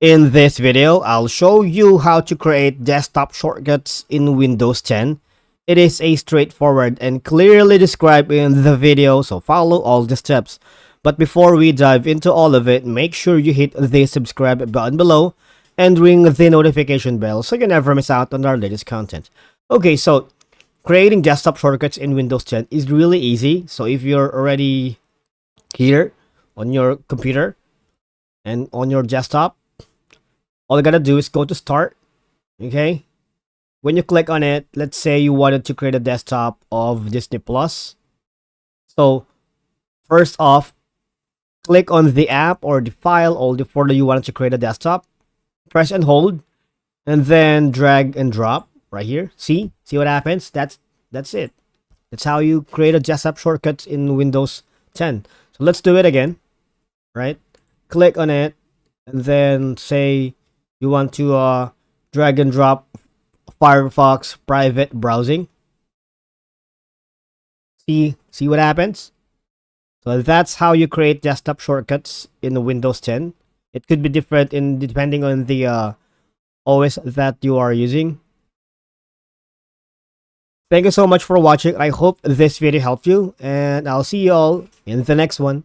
In this video, I'll show you how to create desktop shortcuts in Windows 10. It is a straightforward and clearly described in the video, so follow all the steps. But before we dive into all of it, make sure you hit the subscribe button below and ring the notification bell so you never miss out on our latest content. Okay, so creating desktop shortcuts in Windows 10 is really easy. So if you're already here on your computer and on your desktop, all you gotta do is go to start. Okay, when you click on it, let's say you wanted to create a desktop of Disney Plus. So first off, click on the app or the file or the folder you wanted to create a desktop, press and hold, and then drag and drop right here. See what happens? That's it. That's how you create a desktop shortcut in Windows 10. So let's do it again. Right, click on it and then say you want to drag and drop Firefox private browsing. See what happens? So that's how you create desktop shortcuts in Windows 10. It could be different in depending on the OS that you are using. Thank you so much for watching. I hope this video helped you, and I'll see you all in the next one.